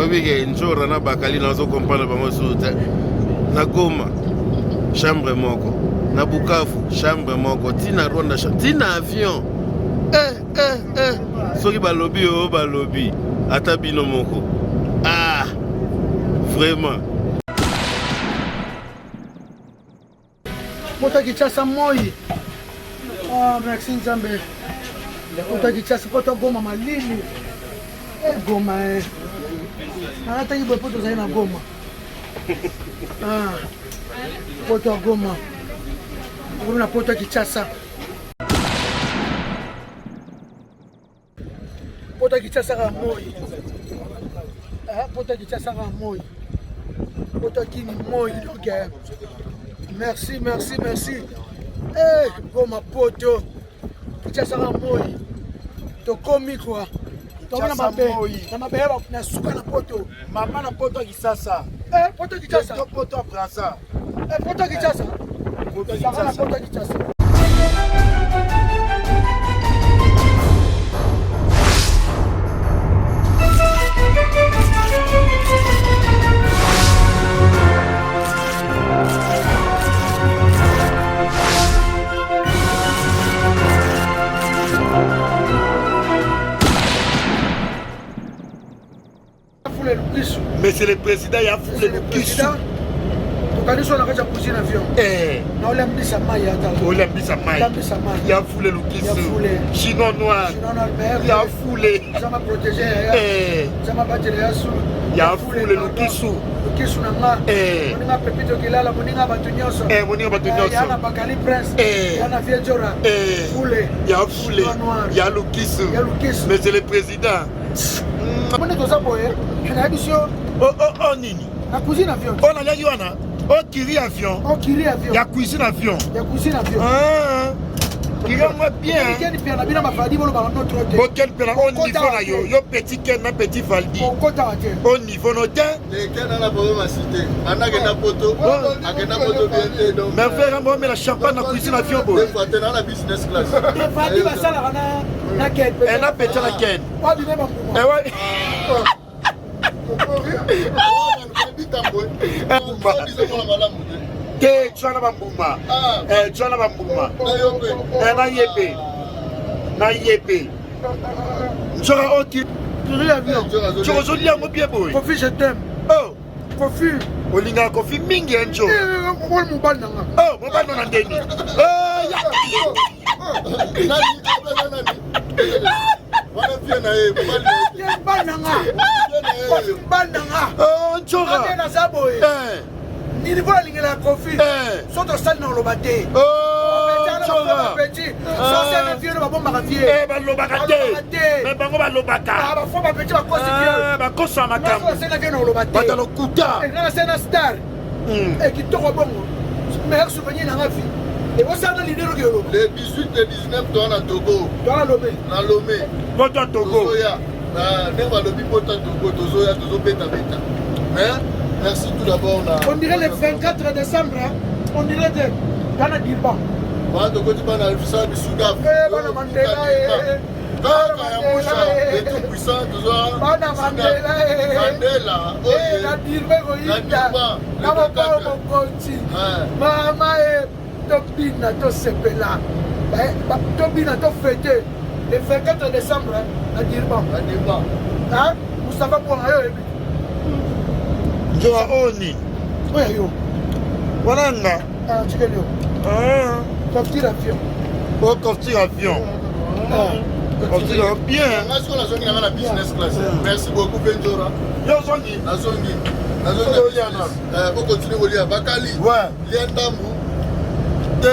Obige njora na bakali nazo comprendre bango soute. Na Goma chambre moko. Na Bukavu chambre moko. Tina Rwanda tina avion. Soki balobi o balobi ata bino moko. Ah vraiment. Pota Kinshasa moi. Ah merci Nzambe. Pota Kinshasa pota Goma malili. Goma Arata ibo poto zai na Goma. Ah. Pota Goma. Kuna Pota Kinshasa. Pota Kinshasa ka moi. Pota Kinshasa ka moi. Pota Kini moi donc. Merci. Goma poto. Kinshasa ka moi. Tokomi quoi. Toma na mabeba na suka na poto. Mama na poto Kisasa. Poto Kinshasa. Poto Brasa. Poto Kinshasa. Poto Kinshasa. Monsieur le Président, il a foulé le Kissou. Tukaniso na kaja kuzina avion. Na ole mbisa mai hata. Ole mbisa mai. Il a foulé le Kissou. Chinois noir. Il a foulé. Ça m'a protégé. Ça m'a battu les sous. Il a foulé le Kissou. Le Kissou na nga. Moninga pepito kilala moninga batunyoso. Moninga batunyoso. Yana bakali prince. Yana viejora. Foulé. Il a foulé. Il y a le Kissou. Monsieur le Président. Mone toza boye. Na bisio. Oh nini. Na cuisine avion. On a dit wana. Oh kiri avion. Il y a cuisine avion. Ah. Il y a moi bien. Quel pena bina mafadi bolo ba notre hôtel. Bon quel pena au niveau là yo petit ken na petit faldi. Au niveau noté. Les ken na bobo ma cité. Ana ke na poto. Akena poto bien donc. Mais frère moi mais la champagne na cuisine avion bo. Faut tenir la business class. Fadi ba sala na ken. Elle a pété la ken. Wa bina ba. Eh ouais. Que tu as la bambouma. Tu as la bambouma. Na yépe. Tu as autre. Tu as joli à mon pied boy. Kofi je t'aime. Oh. Kofi. Olinga Kofi mingi enjo. Oh mon bal nanga. Oh mon bal nanga ndeni. Oh ya. Wana pia na yeye bananga. Oh nchora. Na zaboye. Ni niveau la lingela Kofi. Soto sali na lobate. Oh nchora. Petit. So c'est vieux ba bomba ka vieux. Ba lobaka te. Mais bango ba lobaka. Ba fo ba petit ba kosi vieux. Ba kosa makambo. So c'est na vieux na lobate. Ba talo kuta. Na c'est na star. Et qui toko bongo. Meilleur souvenir na vie. Et vous savez l'idée de Yolo. Les 18 et 19 dans la Togo. Dans Lomé. Dans Lomé. Poto Togo. Tozoya. Ne va le poto Togo. Tozoya. Tozo beta beta. Mais merci tout d'abord. On dirait le 24 décembre. On dirait de Ghana Dirba. Voilà Togo tu parles de ça du Soudan. Bana Mandela. Kaka ya Moucha. Et tout puissant. Tozoya. Bana Mandela. Mandela. La Dirba Goïta. Kama Pao Mokonzi. Mama Tobina to sepela. Tobina to fêter le 24 décembre à Dirba. Hein? Moustapha Pouangayo. Joa Oni. Oui, yo. Wananga. Ah, tu connais. Ah. Sortir avion. Oh, sortir avion. Sortir bien. Est-ce qu'on a zongi dans la business class? Merci beaucoup, Benjora. Yo zongi. La zongi. On continue au lien. Bakali. Ouais. Lien d'amour. À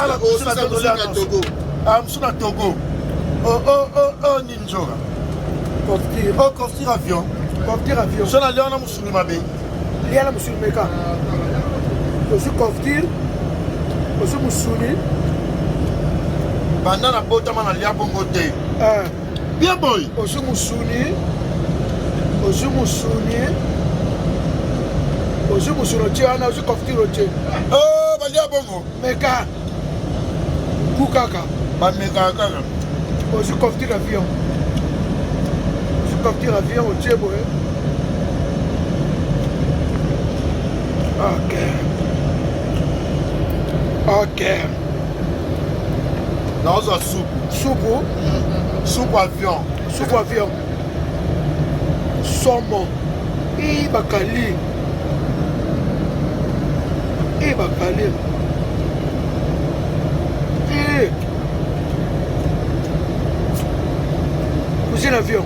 la cuisine à Togo. Ah, à Togo. Oh, Ninjora. Construire avion. Je n'ai pas de mabe. Il y a la musulmeka. Aussi construire. Aussi musulmi. Pendant la botte, on a lié à Bongote. Bien boy. Aussi musulmi. Aussi musulmi. Aussi musulmi. Tu as aussi construire. Oh, bah lié à Bongo. Meka. Kukaka. Bah meka kaka. Aussi construire avion. Aussi construire avion au Tchèbo. Ok. Ok. Non, ça soupe. Soupe. Soupe avion. Soupe avion. Somo. Bakali. Bakali. Cuisine avion.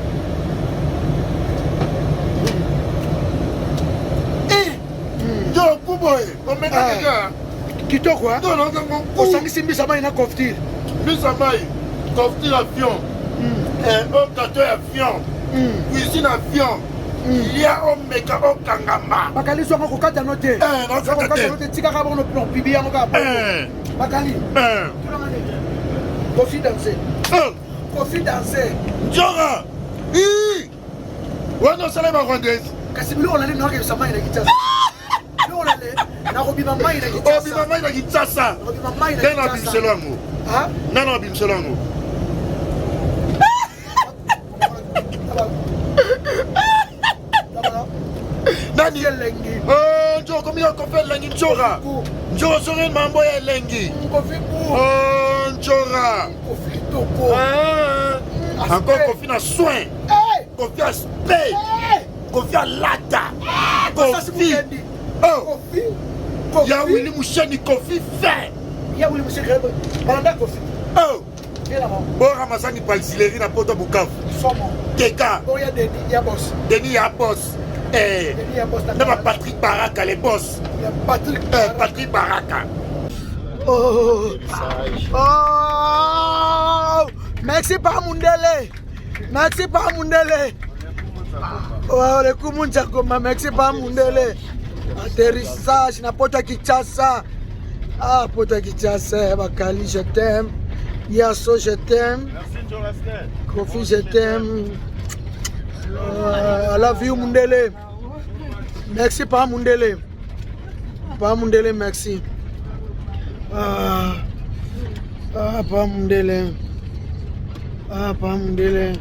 Kitoko quoi? Osangisi mbisa mai na koftir. Mbisa mai, koftir avion. Un gâteau avion. Cuisine avion. Il y a un méga au kangama. Bakali soit ko kata note. Non, ça kata note tika ka bono plan bibi yango ka. Bakali. Kofi danser. Kofi danser. Jora. Wana sala ba rwandaise. Kasi bilo olale no ka sama ina kitasa. Bilo olale na robima mai na kitasa. Robima mai na kitasa. Robima mai na kitasa. Nana bimselango. Ha? Nana bimselango. Nani elengi. Njoro komi ya kofe elengi njora. Njora sori mambo ya elengi. Kofi ku. Njora. Kofi toko. Encore kofi na soin. Kofi à spé. Kofi à lata. Kofi. Kofi. Ya Willy Moucheni kofi fait. Ya Willy Moucheni balanda kofi. Bora masani pa auxiliaire na poto Bukavu. Somo. Keka. Boya Denis ya boss. Denis ya boss. Non, Patrick Baraka, les boss. Patrick Baraka. Oh, merci par Mundele. Merci par Mundele. Oh, le coup Munchakoma, merci par Mundele. Atterrissage, na Pota Kinshasa. Ah, Pota Kinshasa, Bakali, je t'aime. Yasso, je t'aime. Kofi, je t'aime. I love you, Mundele. Merci, pas Mundele. Pas Mundele, merci. Pas Mundele. Pas Mundele.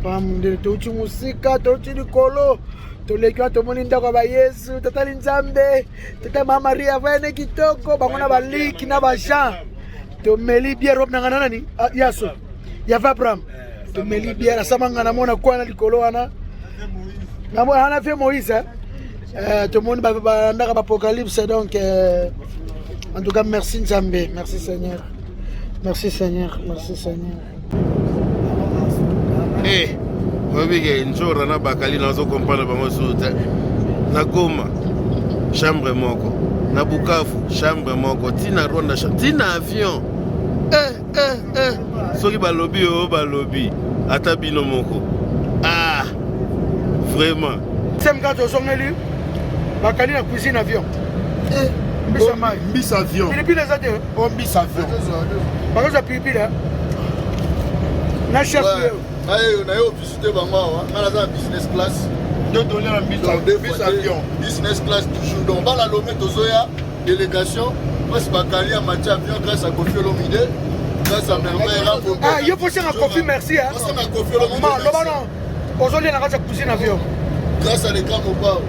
Pas Mundele. Touchi musika, touchi likolo. Tolekwa tomoni ndako ba Yesu, tata Nzambe, tata Mama Maria vene kitoko, bangona ba liki na ba Jean. Tomeli bière rob nangana nani? Yaso. Yava Abraham. Tomeli bière asamanga na mona kwa na likolo wana. Na mona ana fait Moïse. Tout le monde ba ndaka ba apocalypse donc en tout cas merci Nzambe, merci Seigneur. Merci Seigneur, merci Seigneur. Eh, wabige njora na bakali nazo comprendre bango soute. Na Goma chambre moko, na Bukavu chambre moko, tina Rwanda tina avion. Soki balobi o balobi ata bino moko. Ah, vraiment. C'est quand on songeli bakali na cuisine avion. Bis avion. Puis les autres. On bis avion. Parce que ça pipi là. Na chef. Na yo visiter bango awa, na za business class. Deux dollars en bis avion. Business class toujours. Donc bala lomé tozoya délégation. Parce bakali a match avion grâce à Kofi Olomide. Grâce à Merveille Rambo. Ah, il faut faire un Kofi merci hein. Grâce à Kofi Olomide. Non. Aujourd'hui on a grâce à cuisine avion. Grâce à l'écran mobile.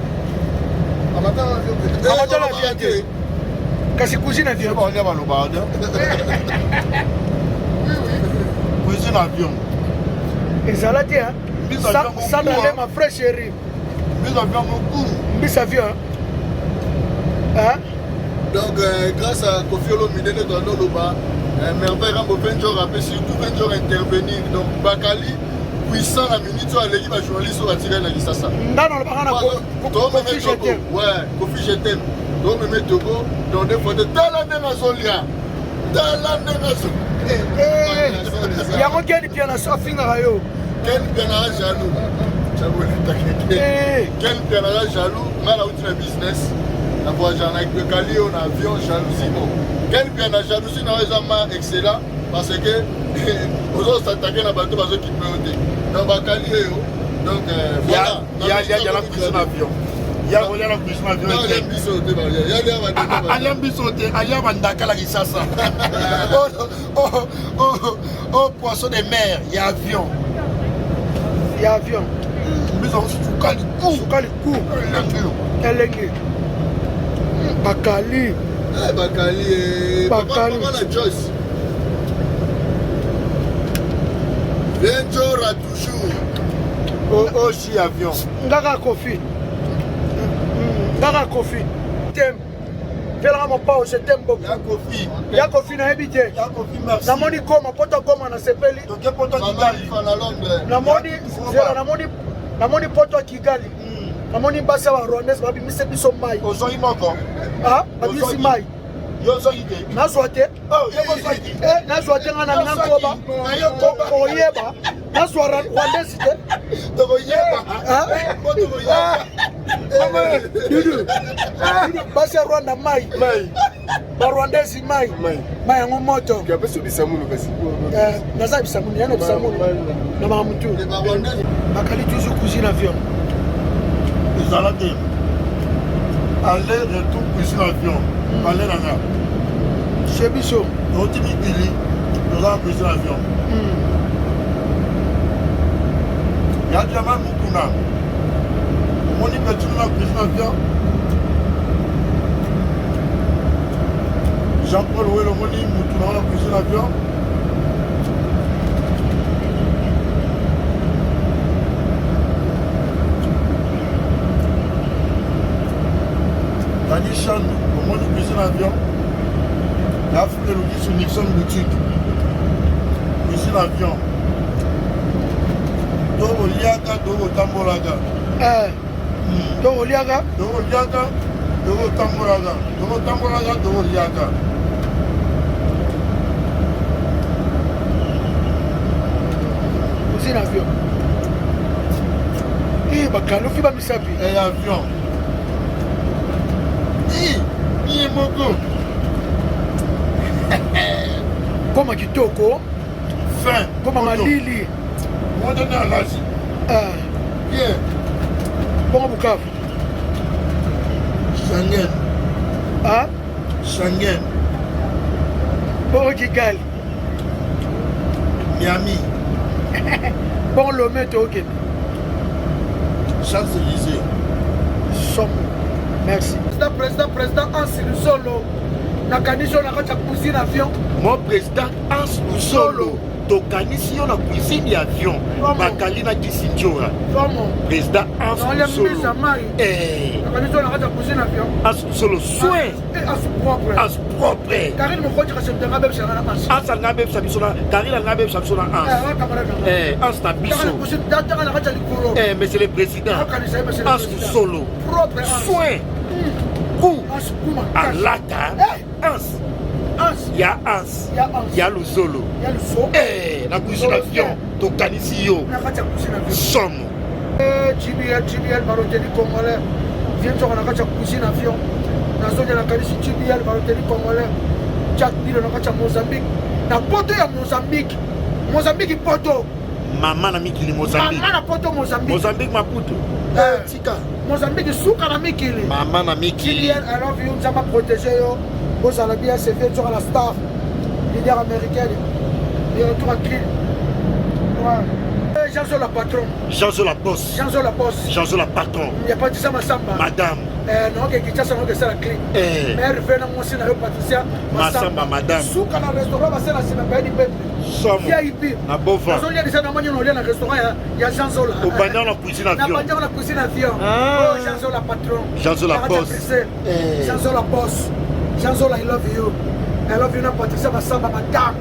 Amata avion. Kasi cuisine avion. On y a le barde. Cuisine avion. Et ça l'a dit hein. Ça n'allait ma frère chérie. Bis avion beaucoup. Bis avion. Hein? Donc grâce à Kofi Olomide dans le bas, Merveille Rambo Benjor a surtout Benjor intervenir. Donc Bakali puissant la minute sur les journalistes sur la tirée de l'Issassa. Non, le parent Kofi je t'aime. Ouais, Kofi je t'aime. Donc me mettre Togo dans des photos. Dans la Nénazolia. Dans la Nénazolia. Il y a un gars qui a un shopping à Rayo. Quel pianara jaloux. Quel pianara jaloux. On a la business. La voiture avec le Cali, on a avion jalousie. Quel pianara jalousie n'a jamais excellent. Parce que aux autres s'attaquer à la bateau parce qu'ils peuvent. Donc Bakali donc voilà. Il y a la cuisine avion. Il y a la cuisine avion. Alain Bissoté, Alain Mandaka la Gisasa. Oh, poisson de mer, il y a avion. Il y a avion. Mais on se fout le coup. Elle est Bakali. Bakali. Bakali. Papa la Joyce. Ventura toujours. Oh, chi avion. Ngaka Kofi. Ngaka Kofi. T'aimes. Fais-la mon pao, je t'aime beaucoup. Ya Kofi na habité. Ya Kofi, merci. Namoni koma, poto koma na sepeli. Donc, poto Kigali. Namoni poto Kigali. Namoni basa wa Rwandese babi mise biso mai. Ozoi moko. Ah, babi si mai. Yo zoi ide. Nazwate. Oh, yo zoi ide. Nazwate ngana nkoba. Oyeba. Nazwa Rwandese te. Toko yeba. Ah, Toko yeba. Dudu. Basa Rwanda mai. Mai. Ba Rwandese mai. Mai yango moto. Kabeso bisamunu kasi. Naza bisamunu, yana bisamunu. Na mamutu. Bakali toujours cuisine avion. Izalate. Aller retour cuisine avion. Aller nana. Chez Bisso. Otimi Billy. Nous avons cuisine avion. Ya jamaa mukuna. Moni petit na cuisine avion. Jean-Paul Ouelo moni mukuna na cuisine avion. Tanishan, au moins de cuisine avion. La foule de sur Nixon boutique. Cuisine avion. Doro Liaga, Doro Tambolaga. Doro Liaga? Doro Liaga, Doro Tambolaga. Doro Tambolaga, Doro Liaga. Cuisine avion. Bakalo, Fiba Misapi. Et avion. Moko. Koma kitoko. Fin. Koma malili. Moi donne à l'Asie. Bien. Koma Bukavu. Schengen. Ah? Schengen. Bon Kigali. Miami. Bon Lomé Toke. Champs-Élysées. Somme. Merci. Président Ansi Lusolo. Nakanisi na kacha cuisine avion. Mon président Ansi Lusolo. Tokanisi na cuisine avion. Bakali na Kisinjora. Président Ansi Lusolo. Nakanisi na kacha cuisine avion. Ansi Lusolo soin. As propre. As propre. Karine mo khoji ka sembe ngabe bishana na Ansi. Ansi ngabe bisona. Karine ngabe bisona Ansi. Ansi na biso. Monsieur le président. Ansi Lusolo. Propre soin. Alata Ans ya Luzolo na cuisine avion tokanisi yo somo GBL Baroteli Congolais vient sur la cuisine avion na zone la kanisi GBL Baroteli Congolais Jack Bilo na kacha Mozambique na poto ya Mozambique poto mama na mikili Mozambique mama na poto Mozambique Maputo tika Mozambique suka na mikili mama na mikili I love you nzamba protéger yo bozala bien c'est fait sur la star leader américaine et retour à cri Jean-Zo la patron Jean-Zo la boss Jean-Zo la patron il y a pas de ça Massamba madame non que Kinshasa non que ça la clé mais revenant moi aussi na yo Patricia Massamba madame suka na restaurant ba sala sina ba di peuple somo na bova Zolia déjà na manyo na restaurant ya Jean-Zo la au bandant la cuisine avion na bandant la cuisine avion oh Jean-Zo la patron Jean-Zo la boss Jean-Zo la boss Jean-Zo la I love you na Patricia Massamba madame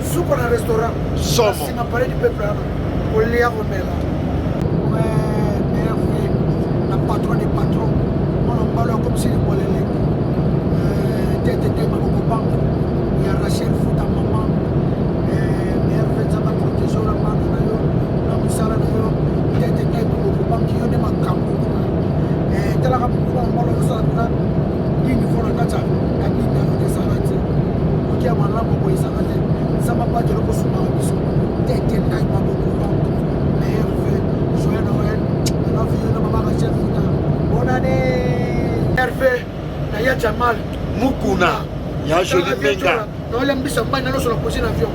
suka na restaurant somo sina parler du peuple Olia Romela la patron des patrons on en parle comme si les bolélés TTT Mamoko Bank il y a Rachel Fouta maman mais ça va protéger la main na musala na yo TTT Mamoko Bank yo de makambo tela ka mukula mbalo yo sana ini fona kacha kabina yo desarati okia malamu ko isangate sama pa jelo ko suma biso TTT kai Mamoko Hervé na ya Jamal Mukuna ya Jolie Menga na ole mbisa mbani na loso la cuisine avion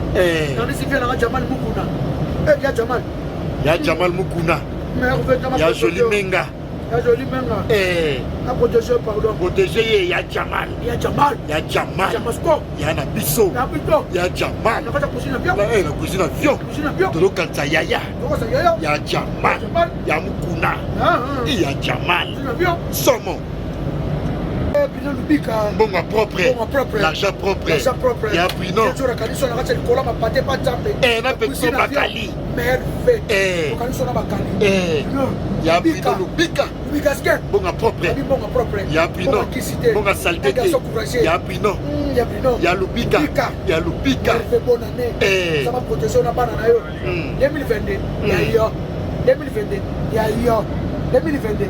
na nisi vient na Jamal Mukuna ya Jamal Mukuna ya Jolie Menga Ya joli même là. A protéger pardon. Protéger ya Jamal. Ya Jamal. Ya Jamal. Jamasco. Ya na biso. Ya Bito. Ya Jamal. Na kata cuisine bien. La cuisine avion. Cuisine bien. Tolo kanza yaya. Toko sa yaya. Ya Jamal. Ya Mukuna. Ya Jamal. Cuisine bien. Somo. Pino lubika. Bonga propre. Bonga propre. L'argent propre. L'argent propre. Ya Pino. Tu as kaniso na kata kola mapate pa jambe. Na peto bakali. Merveille. Kaniso na bakali. Ya Pino lubika. Lubika ske. Bonga propre. Bonga propre. Ya Pino. Bonga saleté. Ya Pino. Ya Pino. Ya lubika. Ya lubika. Bonne année. Ça va protéger na bana na yo. 2022. Ya yo. 2022. Ya yo. 2022.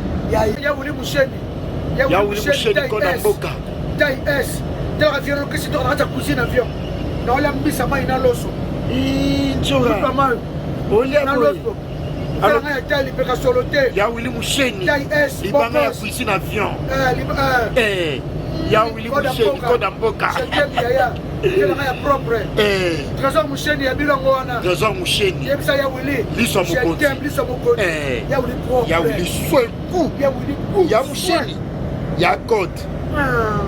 Ya wuli musheni. Ya wuli musheni kona mboka. Taille S. Dans l'avion, que c'est dans la cuisine avion. Dans la mise à main, il y a l'osso. Nchora. Pas mal. Olia boy. Alors, il y a taille, il peut sur l'hôtel. Ya wuli musheni. Taille S. Ibanga ya cuisine avion. Ya wuli musheni kona mboka. Il y a propre. Trésor musheni, il y a bilongo wana. Trésor musheni. Il y a ça, il y a wuli. Liso mokoti. Liso mokoti. Il y a wuli propre. Ya wuli swel coup. Il y a wuli coup. Ya musheni. Ya code.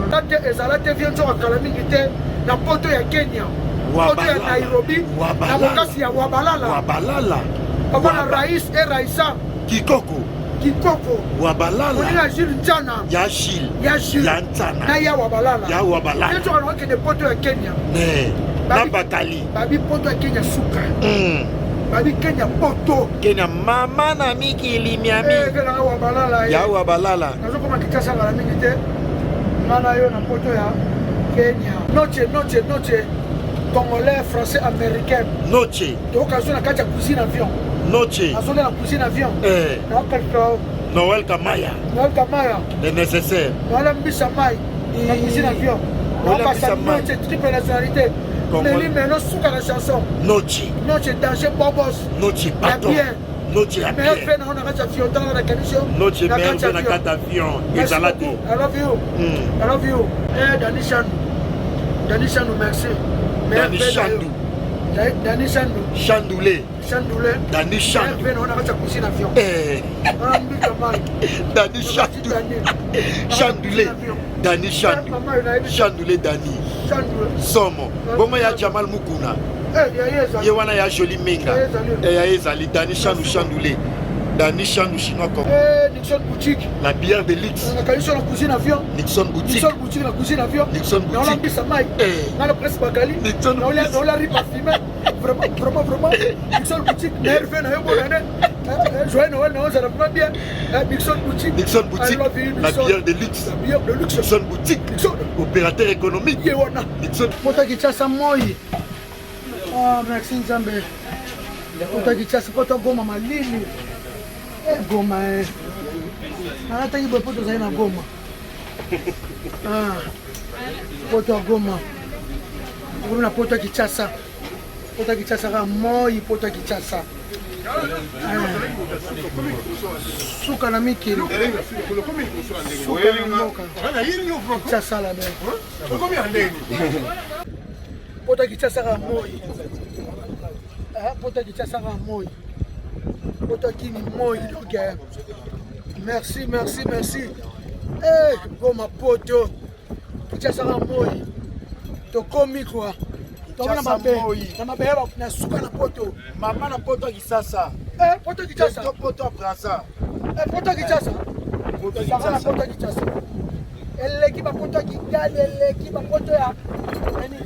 Tant que ezala te vient sur kala mingi te na poto ya Kenya. Poto ya Nairobi. Na mokasi ya Wabalala. Wabalala. Papa na Rais et Raisa. Kikoko. Kikoko. Wabalala. On a Gilles Nchana. Ya Gilles. Ya Gilles. Ya Nchana. Na ya Wabalala. Ya Wabalala. Ndio on que de poto ya Kenya. Ne. Na Bakali. Babi poto ya Kenya suka. Babi Kenya poto. Kenya mama na miki limiami. Na Wabalala. Ya Wabalala. Nazo koma kitasa la mingi te. Ngana yo na poto ya Kenya. Noche. Congolais, français, américain. Noche. Donc on a quand cuisine avion. Noche. On a cuisine avion. Noël Kamaya. Le nécessaire. Voilà Mbissamay. La cuisine avion. On passe à noche, triple nationalité. Mais lui maintenant sous la chanson. Noche. Noche danger bobos. Noche pardon. Noche la bien. Mais on a quand avion dans la condition. Noche mais on a quand avion. Ezalate. I love you. Dani Chandou, merci. Dani Chandou. Chandoulé. Dani Chandou. On a quand cuisine avion. Dani Chandou. Chandoulé. Dani Chandou. Chandoulé Dani. Somo. Bon ya Jamal Mukuna. Ye wana ya joli menga. Ya ezali Dani Chandou Chandoulé. Dani Chandou chinois comme. Nixon boutique. La bière de Lix. On a quand sur la cuisine avion. Nixon boutique. La cuisine avion. Nixon boutique. On l'a mis sa maille. Dans le presse Bakali. On l'a ri parfumé. Vraiment. Nixon boutique. Nerveux na yo bonane. Joyeux Noël, non, ça va bien. Nixon boutique. La bière de luxe. Nixon boutique. Opérateur économique. Nixon. Pota Kinshasa moi. Ah, merci Nzambe. Pota Kinshasa pota Goma malini. Goma. Anataka ibo poto za ina Goma. Poto Goma. Kuna Pota Kinshasa. Pota Kinshasa ka moi Pota Kinshasa. Suka na mikili. Suka na moka. Kinshasa la belle. Pota Kinshasa ka moi. Pota Kinshasa ka moi. Pota kini moi donc. Merci. Goma poto. Kinshasa ka moi. Tokomi quoi. Na mabeba na suka na poto. Mama na poto Kisasa. Poto Kinshasa. Poto Brasa. Poto Kinshasa. Poto Kinshasa. Eleki ba poto Kigali, eleki ba poto ya. Nani?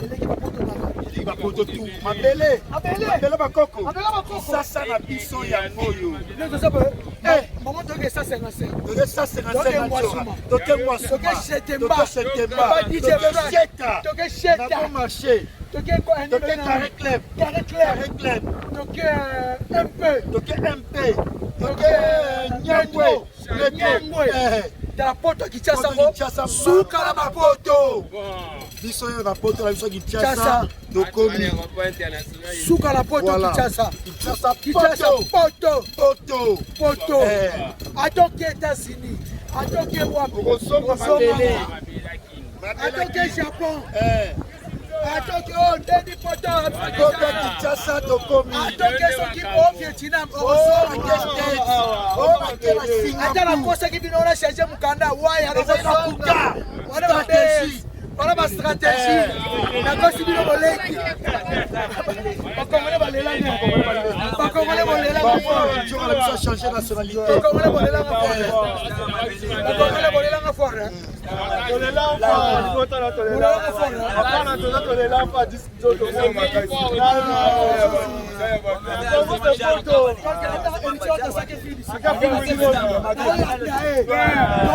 Eleki ba poto na. Eleki ba poto tu. Mabele bakoko. Kisasa na biso ya moyo. Ndio sababu maman toke 155. Toke 155. Toke mwasuma. Toke shetemba. Toke sheta. Na bon marché. Toke quoi? Toke carré club. Toke MP. Toke Nyangwe. Dans la poto Kinshasa. Suka la mapoto. Biso yo na poto la biso Kinshasa. Tokomi. Suka la poto Kinshasa. Kinshasa poto. Atoke États-Unis. Atoke wapi? Atoke Japon. atoki o ndeni poto Kota Kinshasa tokomi. atoki soki o Vietnam ata nakosaki bino na change mukanda waya nakokuta wana bade wana ba stratégie nakosi bino boleki bakongole balelanga bakongole bolelanga Njora la biso changer nationalité. bakongole bolelanga fort bakongole bolelanga fort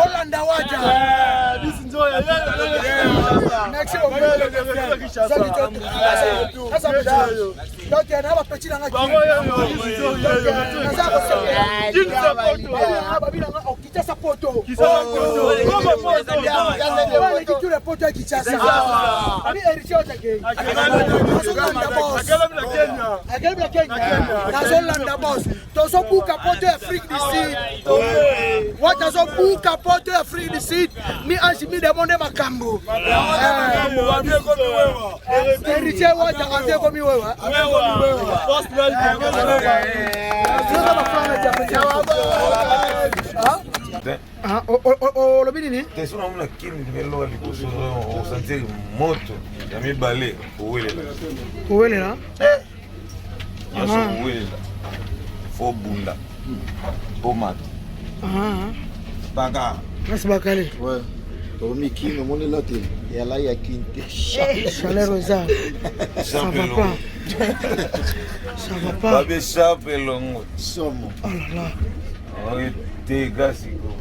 Holanda waja Nazolanda boss tozobuka poto ya Afrique du Sud watazobuka poto ya Afrique du Sud mi ange mi demande makambo héritier wata ande komi wewa olobi nini te so namona kini meloa liboso osentir moto ya mibale owelela nyonso owelela fo bunda po mata baka merci bakale Ouais. Tomi King, mon là te. Et là il y a King. chaleur eza ça va pas ça va pas babe chape longo Somme. oh là là oye te gasiko